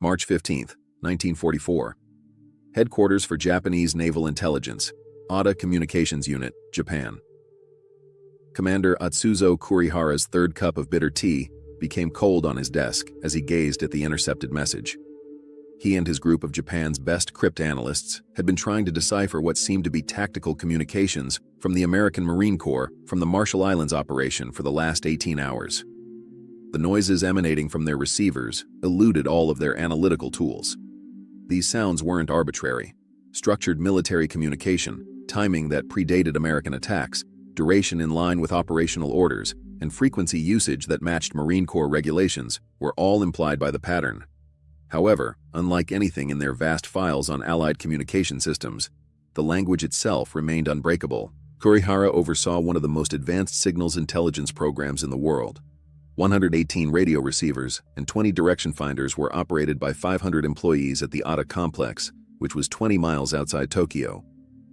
March 15, 1944. Headquarters for Japanese Naval Intelligence, Oda Communications Unit, Japan. Commander Atsuzo Kurihara's third cup of bitter tea became cold on his desk as he gazed at the intercepted message. He and his group of Japan's best cryptanalysts had been trying to decipher what seemed to be tactical communications from the American Marine Corps from the Marshall Islands operation for the last 18 hours. The noises emanating from their receivers eluded all of their analytical tools. These sounds weren't arbitrary. Structured military communication, timing that predated American attacks, duration in line with operational orders, and frequency usage that matched Marine Corps regulations were all implied by the pattern. However, unlike anything in their vast files on Allied communication systems, the language itself remained unbreakable. Kurihara oversaw one of the most advanced signals intelligence programs in the world. 118 radio receivers and 20 direction finders were operated by 500 employees at the Oda complex, which was 20 miles outside Tokyo.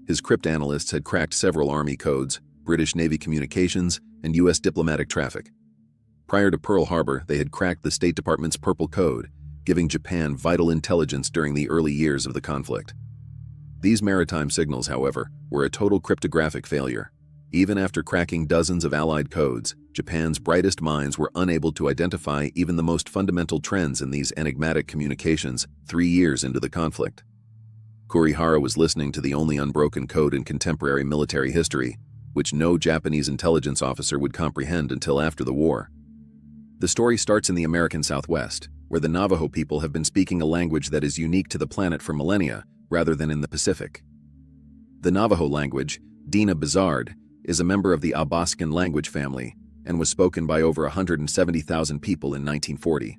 His cryptanalysts had cracked several Army codes, British Navy communications, and U.S. diplomatic traffic. Prior to Pearl Harbor, they had cracked the State Department's Purple Code, giving Japan vital intelligence during the early years of the conflict. These maritime signals, however, were a total cryptographic failure. Even after cracking dozens of Allied codes, Japan's brightest minds were unable to identify even the most fundamental trends in these enigmatic communications 3 years into the conflict. Kurihara was listening to the only unbroken code in contemporary military history, which no Japanese intelligence officer would comprehend until after the war. The story starts in the American Southwest, where the Navajo people have been speaking a language that is unique to the planet for millennia, rather than in the Pacific. The Navajo language, Dina Bizard, is a member of the Abascan language family and was spoken by over 170,000 people in 1940.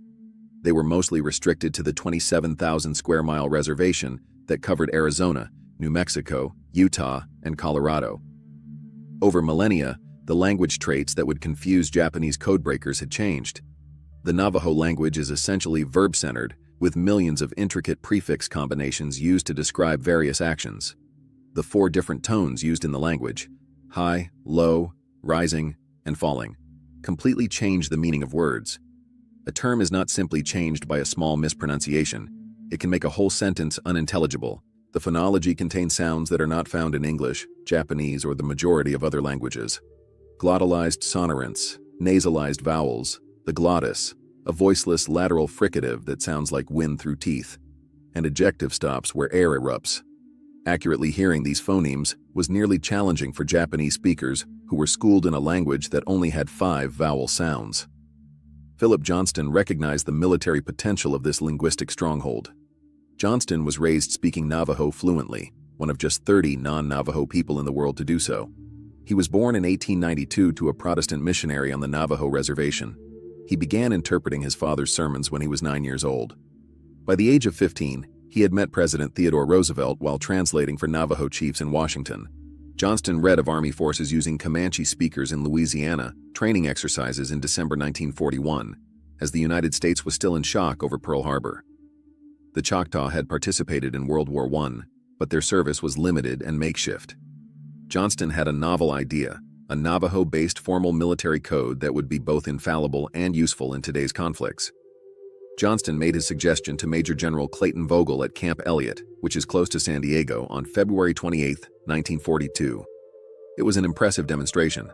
They were mostly restricted to the 27,000 square mile reservation that covered Arizona, New Mexico, Utah, and Colorado. Over millennia, the language traits that would confuse Japanese codebreakers had changed. The Navajo language is essentially verb-centered, with millions of intricate prefix combinations used to describe various actions. The 4 different tones used in the language, high, low, rising, and falling, completely change the meaning of words. A term is not simply changed by a small mispronunciation. It can make a whole sentence unintelligible. The phonology contains sounds that are not found in English, Japanese, or the majority of other languages. Glottalized sonorants, nasalized vowels, the glottis, a voiceless lateral fricative that sounds like wind through teeth, and ejective stops where air erupts. Accurately hearing these phonemes was nearly challenging for Japanese speakers who were schooled in a language that only had 5 vowel sounds. Philip Johnston recognized the military potential of this linguistic stronghold. Johnston was raised speaking Navajo fluently, one of just 30 non-Navajo people in the world to do so. He was born in 1892 to a Protestant missionary on the Navajo reservation. He began interpreting his father's sermons when he was 9 years old. By the age of 15, he had met President Theodore Roosevelt while translating for Navajo chiefs in Washington. Johnston read of Army forces using Comanche speakers in Louisiana training exercises in December 1941, as the United States was still in shock over Pearl Harbor. The Choctaw had participated in World War I, but their service was limited and makeshift. Johnston had a novel idea, a Navajo-based formal military code that would be both infallible and useful in today's conflicts. Johnston made his suggestion to Major General Clayton Vogel at Camp Elliott, which is close to San Diego, on February 28, 1942. It was an impressive demonstration.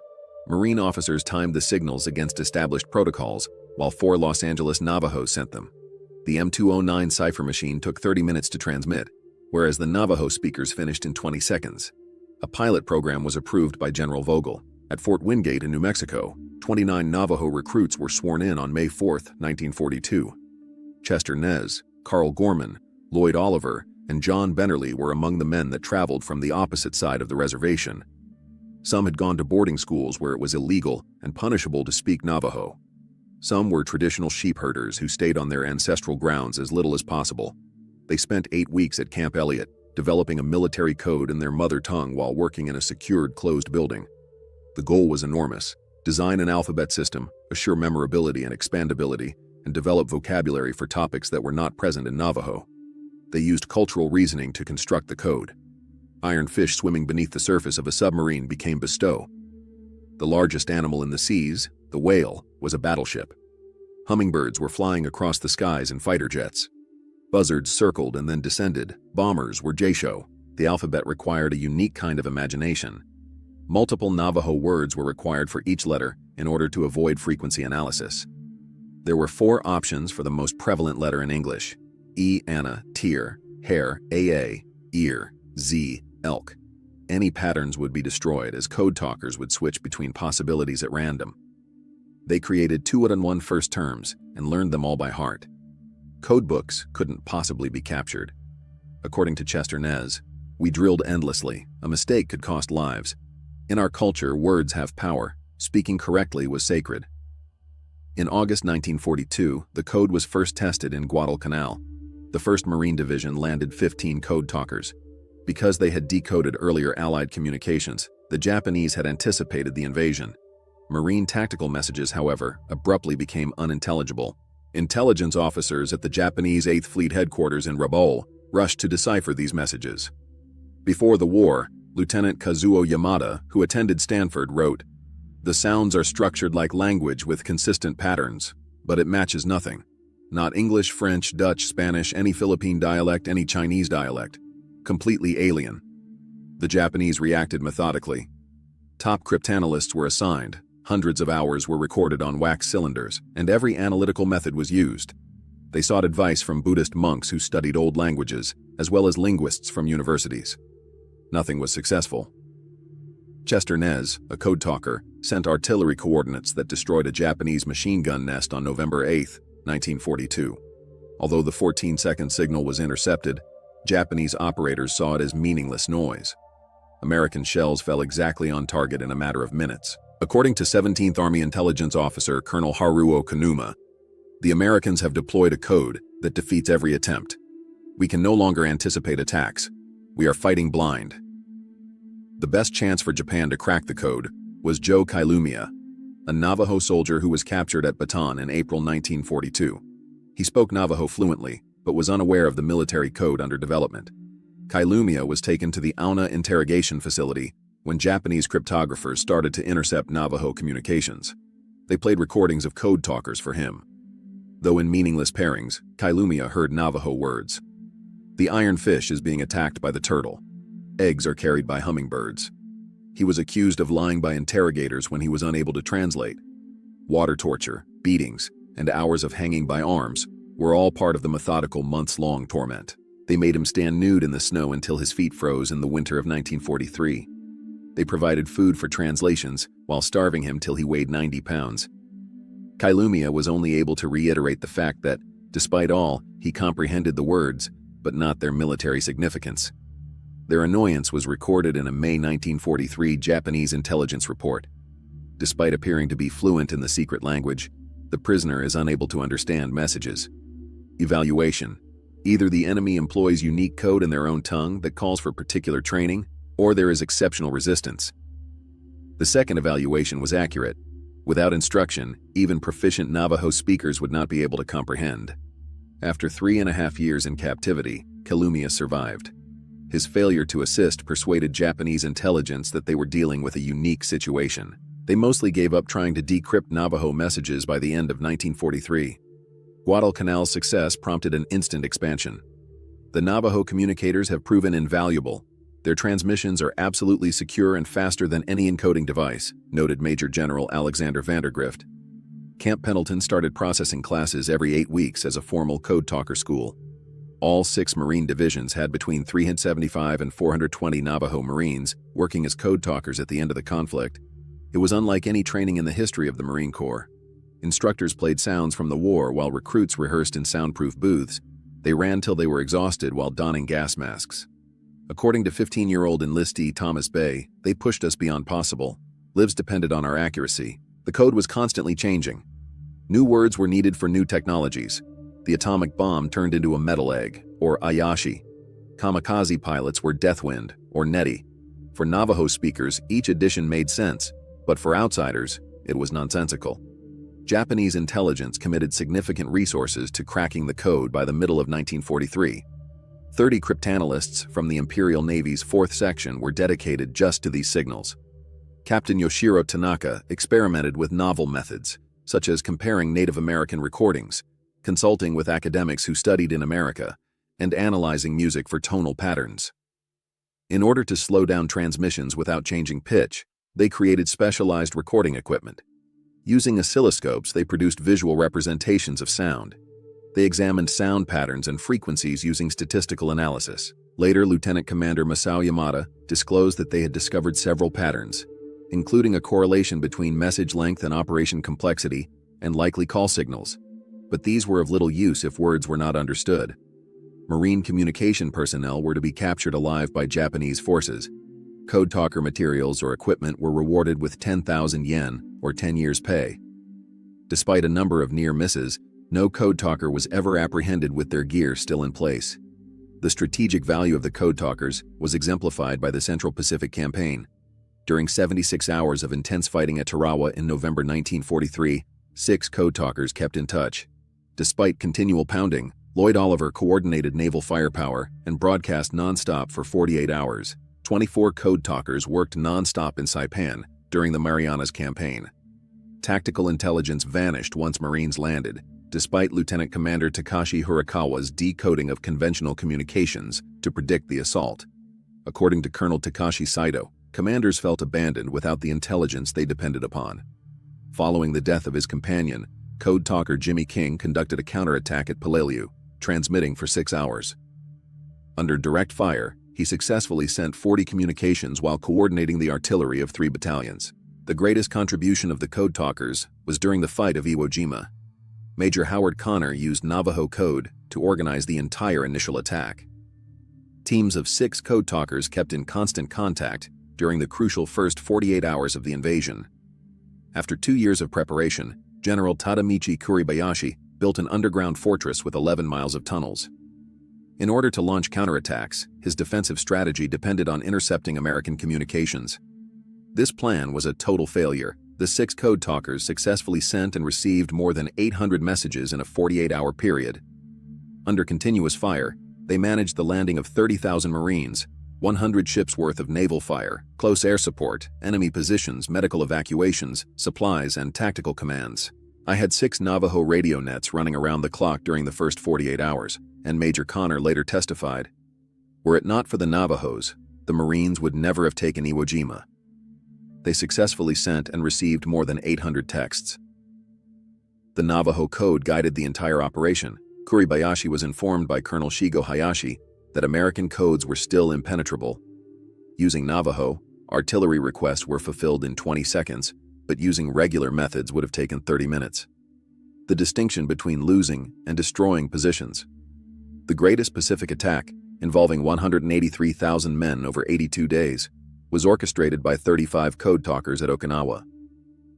Marine officers timed the signals against established protocols, while 4 Los Angeles Navajos sent them. The M209 cipher machine took 30 minutes to transmit, whereas the Navajo speakers finished in 20 seconds. A pilot program was approved by General Vogel. At Fort Wingate in New Mexico, 29 Navajo recruits were sworn in on May 4, 1942. Chester Nez, Carl Gorman, Lloyd Oliver, and John Bennerly were among the men that traveled from the opposite side of the reservation. Some had gone to boarding schools where it was illegal and punishable to speak Navajo. Some were traditional sheep herders who stayed on their ancestral grounds as little as possible. They spent 8 weeks at Camp Elliott, developing a military code in their mother tongue while working in a secured, closed building. The goal was enormous: design an alphabet system, assure memorability and expandability, and develop vocabulary for topics that were not present in Navajo. They used cultural reasoning to construct the code. Iron fish swimming beneath the surface of a submarine became bestow. The largest animal in the seas, the whale, was a battleship. Hummingbirds were flying across the skies in fighter jets. Buzzards circled and then descended. Bombers were Jaisho. The alphabet required a unique kind of imagination. Multiple Navajo words were required for each letter in order to avoid frequency analysis. There were 4 options for the most prevalent letter in English: E, Anna, tear, hair, AA, ear, Z, elk. Any patterns would be destroyed as code talkers would switch between possibilities at random. They created 2-1 first terms and learned them all by heart. Codebooks couldn't possibly be captured. According to Chester Nez, we drilled endlessly. A mistake could cost lives. In our culture, words have power. Speaking correctly was sacred. In August 1942, the code was first tested in Guadalcanal. The 1st Marine Division landed 15 code talkers. Because they had decoded earlier Allied communications, the Japanese had anticipated the invasion. Marine tactical messages, however, abruptly became unintelligible. Intelligence officers at the Japanese 8th Fleet headquarters in Rabaul rushed to decipher these messages. Before the war, Lieutenant Kazuo Yamada, who attended Stanford, wrote, "The sounds are structured like language with consistent patterns, but it matches nothing. Not English, French, Dutch, Spanish, any Philippine dialect, any Chinese dialect. Completely alien." The Japanese reacted methodically. Top cryptanalysts were assigned. Hundreds of hours were recorded on wax cylinders, and every analytical method was used. They sought advice from Buddhist monks who studied old languages, as well as linguists from universities. Nothing was successful. Chester Nez, a code talker, sent artillery coordinates that destroyed a Japanese machine gun nest on November 8, 1942. Although the 14-second signal was intercepted, Japanese operators saw it as meaningless noise. American shells fell exactly on target in a matter of minutes. According to 17th Army Intelligence Officer Colonel Haruo Kanuma, the Americans have deployed a code that defeats every attempt. We can no longer anticipate attacks. We are fighting blind. The best chance for Japan to crack the code was Joe Kailumia, a Navajo soldier who was captured at Bataan in April 1942. He spoke Navajo fluently, but was unaware of the military code under development. Kailumia was taken to the Auna interrogation facility when Japanese cryptographers started to intercept Navajo communications. They played recordings of code talkers for him. Though in meaningless pairings, Kailumia heard Navajo words. The iron fish is being attacked by the turtle. Eggs are carried by hummingbirds. He was accused of lying by interrogators when he was unable to translate. Water torture, beatings, and hours of hanging by arms were all part of the methodical months-long torment. They made him stand nude in the snow until his feet froze in the winter of 1943. They provided food for translations while starving him till he weighed 90 pounds. Kailumia was only able to reiterate the fact that, despite all, he comprehended the words, but not their military significance. Their annoyance was recorded in a May 1943 Japanese intelligence report. Despite appearing to be fluent in the secret language, the prisoner is unable to understand messages. Evaluation. Either the enemy employs unique code in their own tongue that calls for particular training, or there is exceptional resistance. The second evaluation was accurate. Without instruction, even proficient Navajo speakers would not be able to comprehend. After 3.5 years in captivity, Kailumia survived. His failure to assist persuaded Japanese intelligence that they were dealing with a unique situation. They mostly gave up trying to decrypt Navajo messages by the end of 1943. Guadalcanal's success prompted an instant expansion. The Navajo communicators have proven invaluable. Their transmissions are absolutely secure and faster than any encoding device, noted Major General Alexander Vandergrift. Camp Pendleton started processing classes every 8 weeks as a formal code talker school. All 6 Marine divisions had between 375 and 420 Navajo Marines working as code talkers at the end of the conflict. It was unlike any training in the history of the Marine Corps. Instructors played sounds from the war while recruits rehearsed in soundproof booths. They ran till they were exhausted while donning gas masks. According to 15-year-old enlistee Thomas Bay, they pushed us beyond possible. Lives depended on our accuracy. The code was constantly changing. New words were needed for new technologies. The atomic bomb turned into a metal egg, or Ayashi. Kamikaze pilots were Deathwind, or Nettie. For Navajo speakers, each addition made sense, but for outsiders, it was nonsensical. Japanese intelligence committed significant resources to cracking the code by the middle of 1943. 30 cryptanalysts from the Imperial Navy's 4th section were dedicated just to these signals. Captain Yoshiro Tanaka experimented with novel methods, such as comparing Native American recordings, consulting with academics who studied in America, and analyzing music for tonal patterns. In order to slow down transmissions without changing pitch, they created specialized recording equipment. Using oscilloscopes, they produced visual representations of sound. They examined sound patterns and frequencies using statistical analysis. Later, Lieutenant Commander Masao Yamada disclosed that they had discovered several patterns, including a correlation between message length and operation complexity and likely call signals. But these were of little use if words were not understood. Marine communication personnel were to be captured alive by Japanese forces. Code talker materials or equipment were rewarded with 10,000 yen, or 10 years' pay. Despite a number of near misses, no code talker was ever apprehended with their gear still in place. The strategic value of the code talkers was exemplified by the Central Pacific Campaign. During 76 hours of intense fighting at Tarawa in November 1943, 6 code talkers kept in touch. Despite continual pounding, Lloyd Oliver coordinated naval firepower and broadcast non-stop for 48 hours. 24 code talkers worked non-stop in Saipan during the Marianas Campaign. Tactical intelligence vanished once Marines landed, despite Lieutenant Commander Takashi Hirakawa's decoding of conventional communications to predict the assault. According to Colonel Takashi Saito, commanders felt abandoned without the intelligence they depended upon. Following the death of his companion, code talker Jimmy King conducted a counterattack at Peleliu, transmitting for 6 hours. Under direct fire, he successfully sent 40 communications while coordinating the artillery of 3 battalions. The greatest contribution of the code talkers was during the fight of Iwo Jima. Major Howard Connor used Navajo code to organize the entire initial attack. Teams of 6 code talkers kept in constant contact during the crucial first 48 hours of the invasion. After 2 years of preparation, General Tadamichi Kuribayashi built an underground fortress with 11 miles of tunnels. In order to launch counterattacks, his defensive strategy depended on intercepting American communications. This plan was a total failure. The 6 code talkers successfully sent and received more than 800 messages in a 48-hour period. Under continuous fire, they managed the landing of 30,000 Marines, 100 ships worth of naval fire, close air support, enemy positions, medical evacuations, supplies, and tactical commands. I had 6 Navajo radio nets running around the clock during the first 48 hours, and Major Connor later testified, "Were it not for the Navajos, the Marines would never have taken Iwo Jima." They successfully sent and received more than 800 texts. The Navajo Code guided the entire operation. Kuribayashi was informed by Colonel Shigo Hayashi that American codes were still impenetrable. Using Navajo, artillery requests were fulfilled in 20 seconds, but using regular methods would have taken 30 minutes. The distinction between losing and destroying positions. The greatest Pacific attack, involving 183,000 men over 82 days, was orchestrated by 35 code talkers at Okinawa.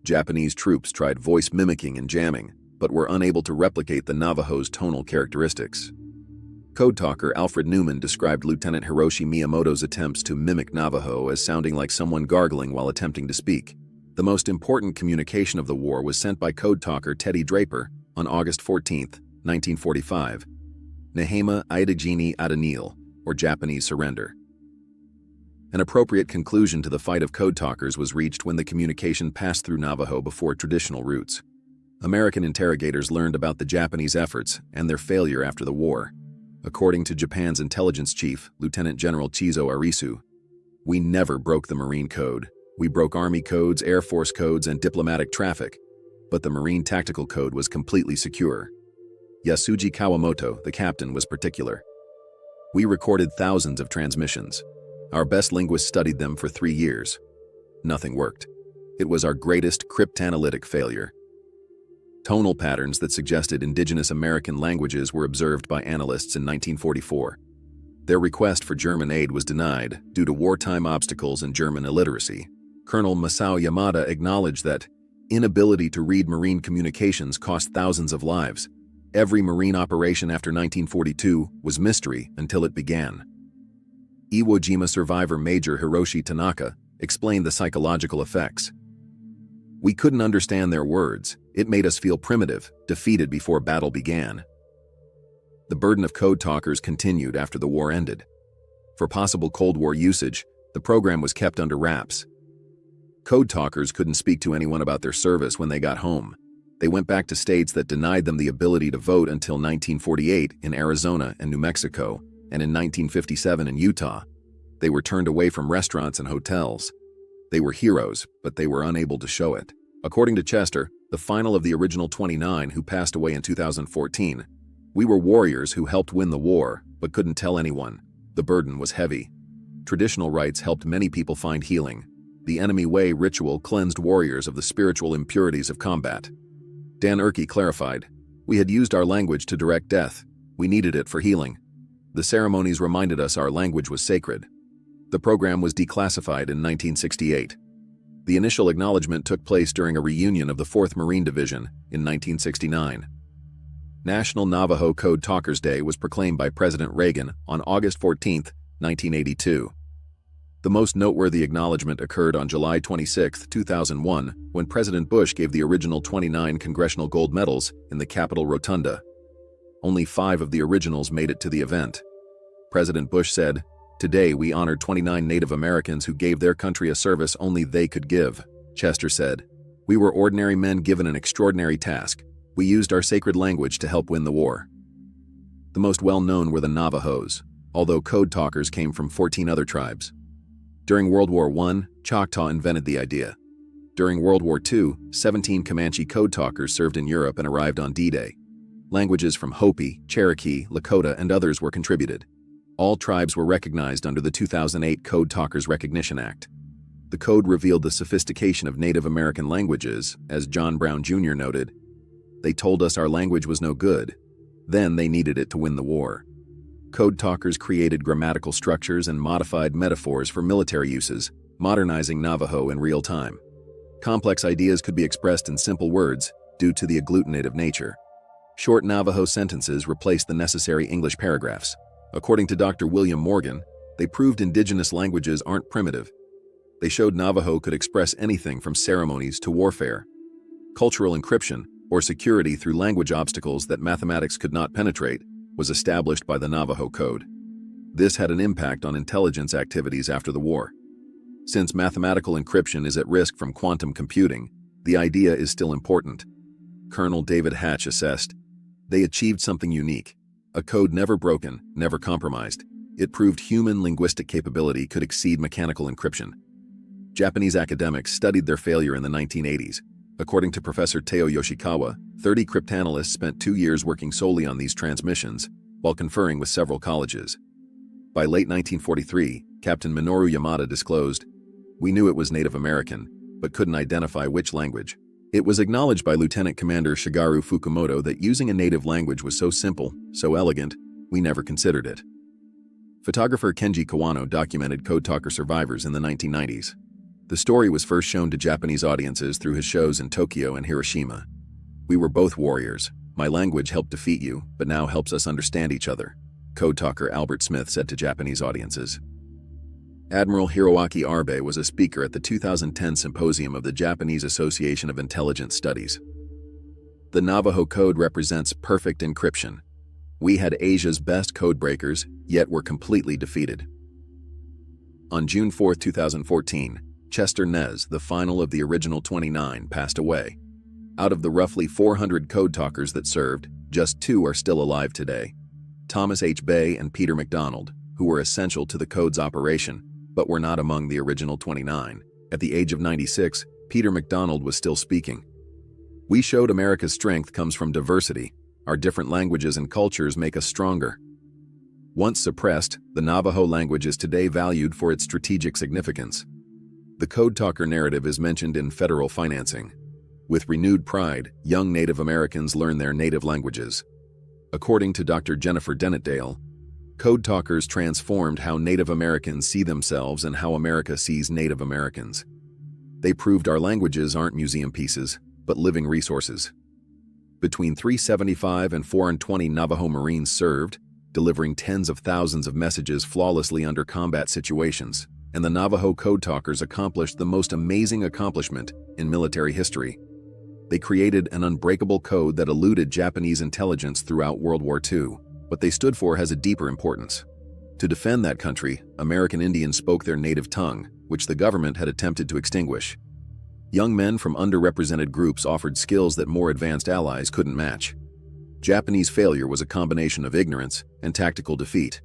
Japanese troops tried voice mimicking and jamming, but were unable to replicate the Navajo's tonal characteristics. Code talker Alfred Newman described Lieutenant Hiroshi Miyamoto's attempts to mimic Navajo as sounding like someone gargling while attempting to speak. The most important communication of the war was sent by code talker Teddy Draper on August 14, 1945. Nehama Idajini Adanil, or Japanese surrender. An appropriate conclusion to the fight of code talkers was reached when the communication passed through Navajo before traditional routes. American interrogators learned about the Japanese efforts and their failure after the war. According to Japan's intelligence chief, Lieutenant General Seizo Arisue, "We never broke the Marine Code. We broke Army codes, Air Force codes, and diplomatic traffic, but the Marine Tactical Code was completely secure." Yasuji Kawamoto, the captain, was particular. "We recorded thousands of transmissions. Our best linguists studied them for 3 years. Nothing worked. It was our greatest cryptanalytic failure." Tonal patterns that suggested indigenous American languages were observed by analysts in 1944. Their request for German aid was denied due to wartime obstacles and German illiteracy. Colonel Masao Yamada acknowledged that inability to read Marine communications cost thousands of lives. Every Marine operation after 1942 was mystery until it began. Iwo Jima survivor Major Hiroshi Tanaka explained the psychological effects. "We couldn't understand their words. It made us feel primitive, defeated before battle began." The burden of code talkers continued after the war ended. For possible Cold War usage, the program was kept under wraps. Code talkers couldn't speak to anyone about their service when they got home. They went back to states that denied them the ability to vote until 1948 in Arizona and New Mexico, and in 1957 in Utah. They were turned away from restaurants and hotels. They were heroes, but they were unable to show it. According to Chester, the final of the original 29 who passed away in 2014, "We were warriors who helped win the war, but couldn't tell anyone. The burden was heavy. Traditional rites helped many people find healing. The enemy way ritual cleansed warriors of the spiritual impurities of combat." Dan Erkey clarified, "We had used our language to direct death. We needed it for healing. The ceremonies reminded us our language was sacred." The program was declassified in 1968. The initial acknowledgement took place during a reunion of the 4th Marine Division in 1969. National Navajo Code Talkers Day was proclaimed by President Reagan on August 14, 1982. The most noteworthy acknowledgement occurred on July 26, 2001, when President Bush gave the original 29 Congressional Gold Medals in the Capitol Rotunda. Only 5 of the originals made it to the event. President Bush said, "Today we honor 29 Native Americans who gave their country a service only they could give." Chester said, "We were ordinary men given an extraordinary task. We used our sacred language to help win the war." The most well-known were the Navajos, although code talkers came from 14 other tribes. During World War I, Choctaw invented the idea. During World War II, 17 Comanche code talkers served in Europe and arrived on D-Day. Languages from Hopi, Cherokee, Lakota, and others were contributed. All tribes were recognized under the 2008 Code Talkers Recognition Act. The code revealed the sophistication of Native American languages, as John Brown Jr. noted. "They told us our language was no good. Then they needed it to win the war." Code talkers created grammatical structures and modified metaphors for military uses, modernizing Navajo in real time. Complex ideas could be expressed in simple words due to the agglutinative nature. Short Navajo sentences replaced the necessary English paragraphs. According to Dr. William Morgan, they proved indigenous languages aren't primitive. They showed Navajo could express anything from ceremonies to warfare. Cultural encryption, or security through language obstacles that mathematics could not penetrate, was established by the Navajo Code. This had an impact on intelligence activities after the war. Since mathematical encryption is at risk from quantum computing, the idea is still important. Colonel David Hatch assessed, "They achieved something unique. A code never broken, never compromised. It proved human linguistic capability could exceed mechanical encryption." Japanese academics studied their failure in the 1980s. According to Professor Teo Yoshikawa, 30 cryptanalysts spent 2 years working solely on these transmissions, while conferring with several colleges. By late 1943, Captain Minoru Yamada disclosed, "We knew it was Native American, but couldn't identify which language." It was acknowledged by Lieutenant Commander Shigeru Fukumoto that using a native language was so simple, so elegant, we never considered it. Photographer Kenji Kawano documented Code Talker survivors in the 1990s. The story was first shown to Japanese audiences through his shows in Tokyo and Hiroshima. "We were both warriors. My language helped defeat you, but now helps us understand each other," Code Talker Albert Smith said to Japanese audiences. Admiral Hiroaki Arbe was a speaker at the 2010 symposium of the Japanese Association of Intelligence Studies. The Navajo Code represents perfect encryption. "We had Asia's best code breakers, yet were completely defeated." On June 4, 2014, Chester Nez, the final of the original 29, passed away. Out of the roughly 400 code talkers that served, just 2 are still alive today. Thomas H. Bay and Peter MacDonald, who were essential to the code's operation, but were not among the original 29. At the age of 96, Peter MacDonald was still speaking. "We showed America's strength comes from diversity. Our different languages and cultures make us stronger." Once suppressed, the Navajo language is today valued for its strategic significance. The Code Talker narrative is mentioned in federal financing. With renewed pride, young Native Americans learn their native languages. According to Dr. Jennifer Dennett-Dale, Code Talkers transformed how Native Americans see themselves and how America sees Native Americans. They proved our languages aren't museum pieces, but living resources. Between 375 and 420 Navajo Marines served, delivering tens of thousands of messages flawlessly under combat situations, and the Navajo Code Talkers accomplished the most amazing accomplishment in military history. They created an unbreakable code that eluded Japanese intelligence throughout World War II. What they stood for has a deeper importance. To defend that country, American Indians spoke their native tongue, which the government had attempted to extinguish. Young men from underrepresented groups offered skills that more advanced allies couldn't match. Japanese failure was a combination of ignorance and tactical defeat.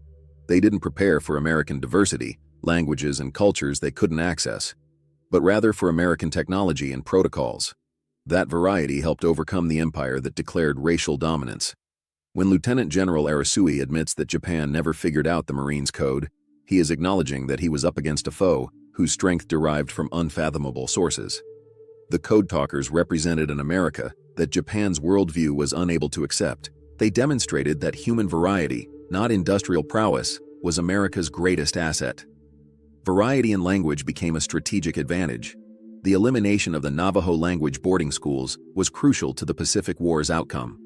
They didn't prepare for American diversity, languages, and cultures they couldn't access, but rather for American technology and protocols. That variety helped overcome the empire that declared racial dominance. When Lieutenant General Arisue admits that Japan never figured out the Marines' code, he is acknowledging that he was up against a foe whose strength derived from unfathomable sources. The Code Talkers represented an America that Japan's worldview was unable to accept. They demonstrated that human variety, not industrial prowess, was America's greatest asset. Variety in language became a strategic advantage. The elimination of the Navajo language boarding schools was crucial to the Pacific War's outcome.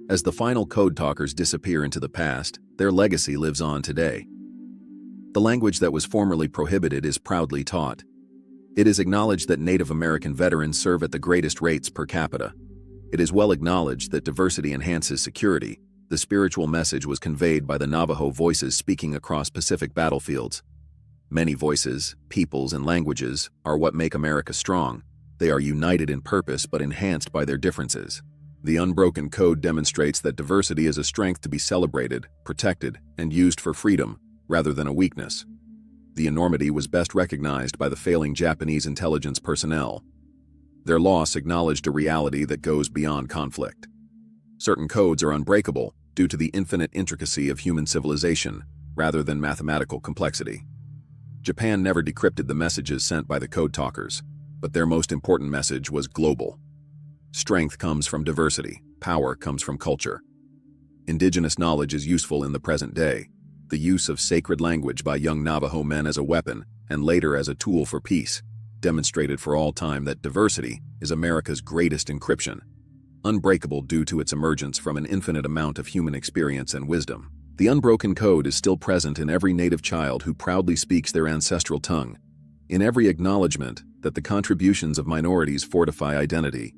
As the final Code Talkers disappear into the past, their legacy lives on today. The language that was formerly prohibited is proudly taught. It is acknowledged that Native American veterans serve at the greatest rates per capita. It is well acknowledged that diversity enhances security. The spiritual message was conveyed by the Navajo voices speaking across Pacific battlefields. Many voices, peoples, and languages are what make America strong. They are united in purpose but enhanced by their differences. The unbroken code demonstrates that diversity is a strength to be celebrated, protected, and used for freedom, rather than a weakness. The enormity was best recognized by the failing Japanese intelligence personnel. Their loss acknowledged a reality that goes beyond conflict. Certain codes are unbreakable due to the infinite intricacy of human civilization, rather than mathematical complexity. Japan never decrypted the messages sent by the Code Talkers, but their most important message was global. Strength comes from diversity, power comes from culture. Indigenous knowledge is useful in the present day. The use of sacred language by young Navajo men as a weapon, and later as a tool for peace, demonstrated for all time that diversity is America's greatest encryption, unbreakable due to its emergence from an infinite amount of human experience and wisdom. The unbroken code is still present in every native child who proudly speaks their ancestral tongue, in every acknowledgement that the contributions of minorities fortify identity,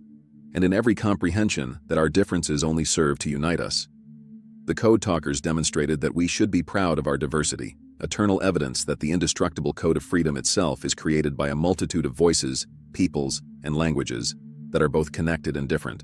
and in every comprehension that our differences only serve to unite us. The Code Talkers demonstrated that we should be proud of our diversity, eternal evidence that the indestructible code of freedom itself is created by a multitude of voices, peoples, and languages that are both connected and different.